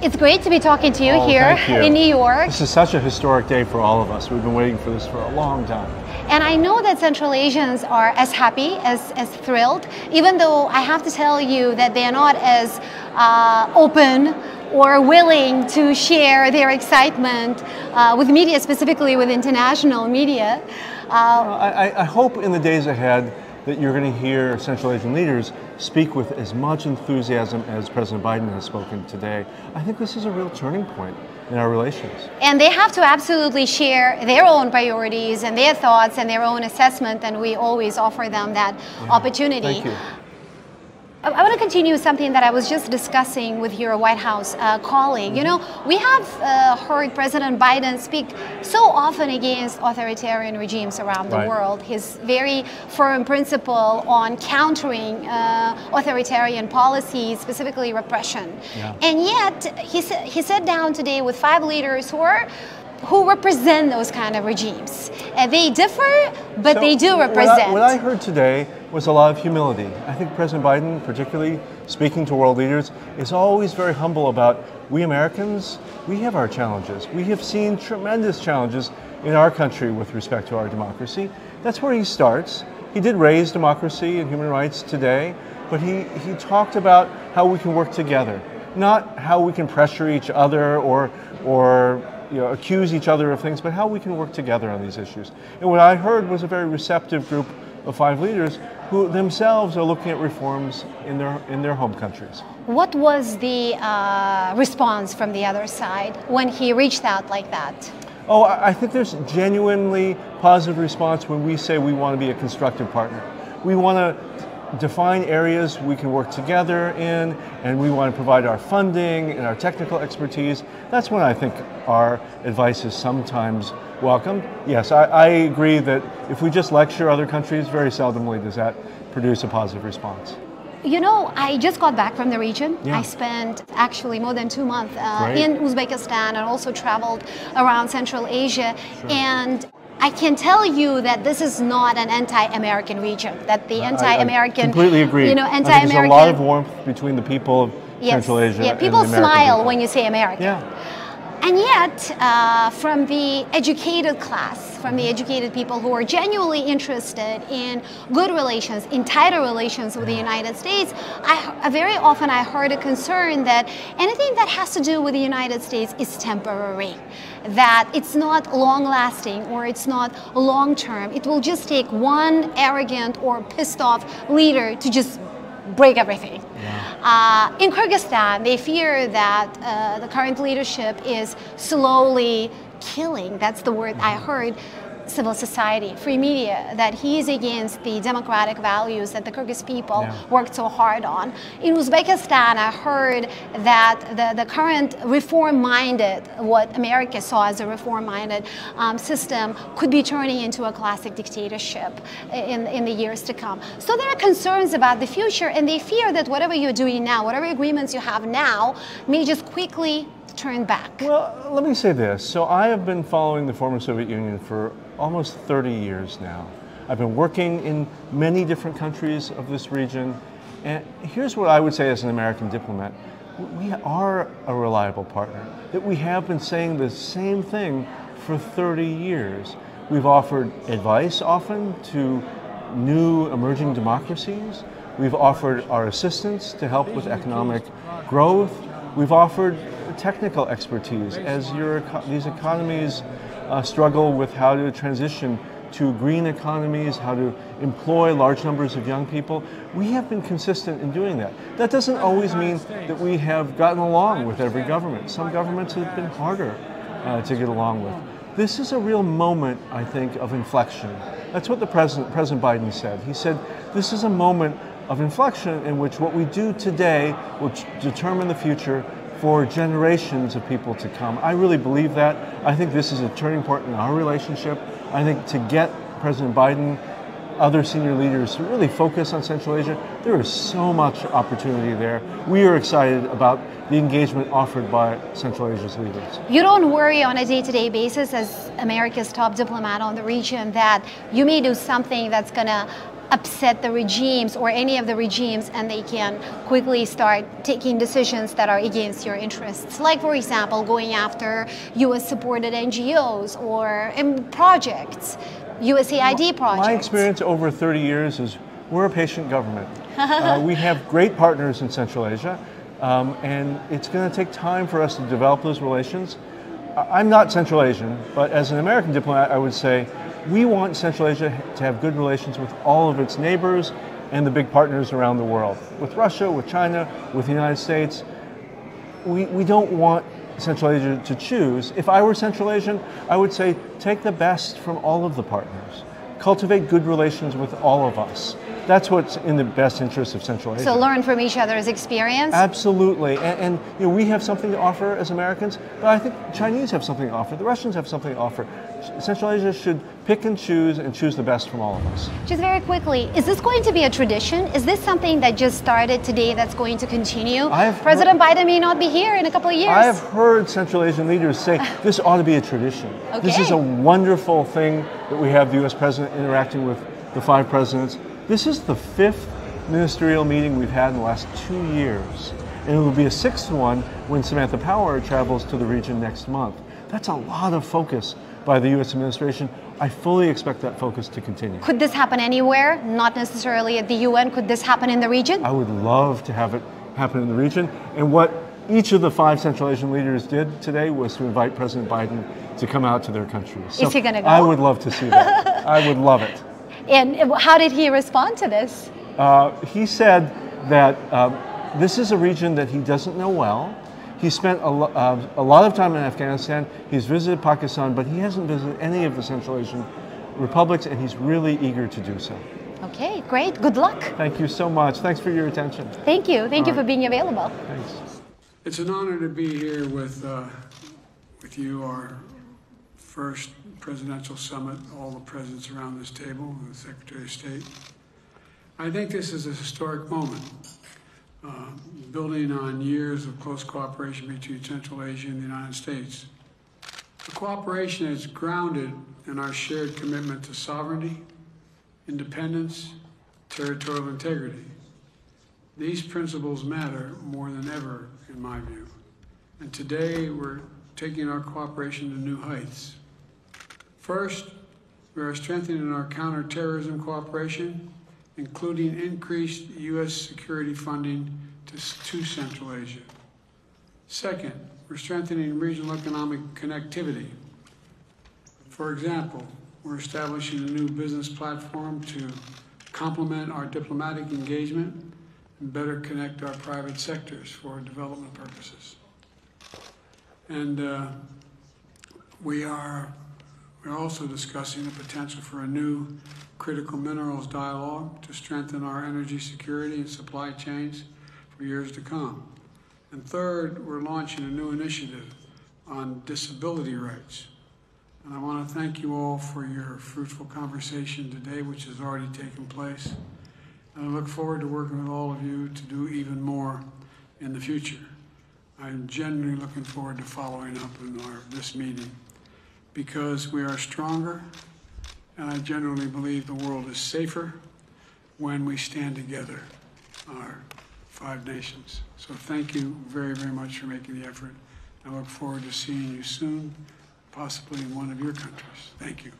It's great to be talking to you here in New York. This is such a historic day for all of us. We've been waiting for this for a long time. And I know that Central Asians are as happy, as thrilled, even though I have to tell you that they are not as open or willing to share their excitement with media, specifically with international media. I hope in the days ahead that you're going to hear Central Asian leaders speak with as much enthusiasm as President Biden has spoken today. I think this is a real turning point in our relations. And they have to absolutely share their own priorities and their thoughts and their own assessment, and we always offer them that opportunity. Thank you. I want to continue with something that I was just discussing with your White House colleague. You know, we have heard President Biden speak so often against authoritarian regimes around the world. His very firm principle on countering authoritarian policies, specifically repression. And yet, he sat down today with 5 leaders who represent those kind of regimes. They differ, but they do represent. What I heard today was a lot of humility. I think President Biden, particularly speaking to world leaders, is always very humble about we Americans, we have our challenges. We have seen tremendous challenges in our country with respect to our democracy. That's where he starts. He did raise democracy and human rights today, but he talked about how we can work together, not how we can pressure each other or accuse each other of things, but how we can work together on these issues. And what I heard was a very receptive group of 5 leaders who themselves are looking at reforms in their home countries. What was the response from the other side when he reached out like that? Oh, I think there's genuinely positive response when we say we want to be a constructive partner. We want to define areas we can work together in, and we want to provide our funding and our technical expertise. That's when I think our advice is sometimes welcome. Yes, I agree that if we just lecture other countries, very seldomly does that produce a positive response. You know, I just got back from the region. I spent actually more than 2 months in Uzbekistan and also traveled around Central Asia. And I can tell you that this is not an anti-American region, that the anti-American, I completely agree. Anti-American. There's a lot of warmth between the people of Central Asia and people the American smile people. when you say American. And yet, from the educated class, from the educated people who are genuinely interested in good relations, in tighter relations with the United States, very often I heard a concern that anything that has to do with the United States is temporary, that it's not long-lasting or it's not long-term. It will just take one arrogant or pissed-off leader to just break everything. In Kyrgyzstan, they fear that the current leadership is slowly killing, that's the word I heard, civil society, free media, that he is against the democratic values that the Kyrgyz people worked so hard on. In Uzbekistan, I heard that the current reform-minded, what America saw as a reform-minded system, could be turning into a classic dictatorship in the years to come. So there are concerns about the future, and they fear that whatever you're doing now, whatever agreements you have now, may just quickly turn back. Well, let me say this. So I have been following the former Soviet Union for almost 30 years now. I've been working in many different countries of this region, and here's what I would say as an American diplomat. We are a reliable partner, that we have been saying the same thing for 30 years. We've offered advice often to new emerging democracies. We've offered our assistance to help with economic growth. We've offered technical expertise as these economies struggle with how to transition to green economies, how to employ large numbers of young people. We have been consistent in doing that. That doesn't always mean that we have gotten along with every government. Some governments have been harder to get along with. This is a real moment, I think, of inflection. That's what President Biden said. He said, this is a moment of inflection in which what we do today will determine the future for generations of people to come. I really believe that. I think this is a turning point in our relationship. I think to get President Biden, other senior leaders to really focus on Central Asia, there is so much opportunity there. We are excited about the engagement offered by Central Asia's leaders. You don't worry on a day-to-day basis as America's top diplomat on the region that you may do something that's going to upset the regimes or any of the regimes, and they can quickly start taking decisions that are against your interests. Like, for example, going after US-supported NGOs or projects, USAID projects. My experience over 30 years is we're a patient government. We have great partners in Central Asia, and it's going to take time for us to develop those relations. I'm not Central Asian, but as an American diplomat, I would say we want Central Asia to have good relations with all of its neighbors and the big partners around the world. With Russia, with China, with the United States. We don't want Central Asia to choose. If I were Central Asian, I would say take the best from all of the partners. Cultivate good relations with all of us. That's what's in the best interest of Central Asia. So learn from each other's experience? Absolutely. And you know, we have something to offer as Americans, but I think Chinese have something to offer. The Russians have something to offer. Central Asia should pick and choose the best from all of us. Just very quickly, is this going to be a tradition? Is this something that just started today that's going to continue? President Biden may not be here in a couple of years. I have heard Central Asian leaders say this ought to be a tradition. Okay. This is a wonderful thing that we have the U.S. President interacting with the 5 presidents. This is the 5th ministerial meeting we've had in the last 2 years. And it will be a 6th one when Samantha Power travels to the region next month. That's a lot of focus by the U.S. administration. I fully expect that focus to continue. Could this happen anywhere? Not necessarily at the UN. Could this happen in the region? I would love to have it happen in the region. And what each of the 5 Central Asian leaders did today was to invite President Biden to come out to their countries. So is he going to go? I would love to see that. I would love it. And how did he respond to this? He said that this is a region that he doesn't know well. He spent a lot of time in Afghanistan. He's visited Pakistan, but he hasn't visited any of the Central Asian republics, and he's really eager to do so. Okay, great. Good luck. Thank you so much. Thanks for your attention. Thank you. Thank you for being available. Thanks. It's an honor to be here with you, our first presidential summit, all the presidents around this table, and the Secretary of State. I think this is a historic moment, building on years of close cooperation between Central Asia and the United States. The cooperation is grounded in our shared commitment to sovereignty, independence, territorial integrity. These principles matter more than ever, in my view. And today, we're taking our cooperation to new heights. First, we are strengthening our counterterrorism cooperation, including increased U.S. security funding to Central Asia. Second, we're strengthening regional economic connectivity. For example, we're establishing a new business platform to complement our diplomatic engagement and better connect our private sectors for development purposes. And we're also discussing the potential for a new critical minerals dialogue to strengthen our energy security and supply chains for years to come. And third, we're launching a new initiative on disability rights. And I want to thank you all for your fruitful conversation today, which has already taken place. And I look forward to working with all of you to do even more in the future. I'm genuinely looking forward to following up in this meeting because we are stronger, and I genuinely believe the world is safer when we stand together, our 5 nations. So thank you very, very much for making the effort. I look forward to seeing you soon, possibly in one of your countries. Thank you.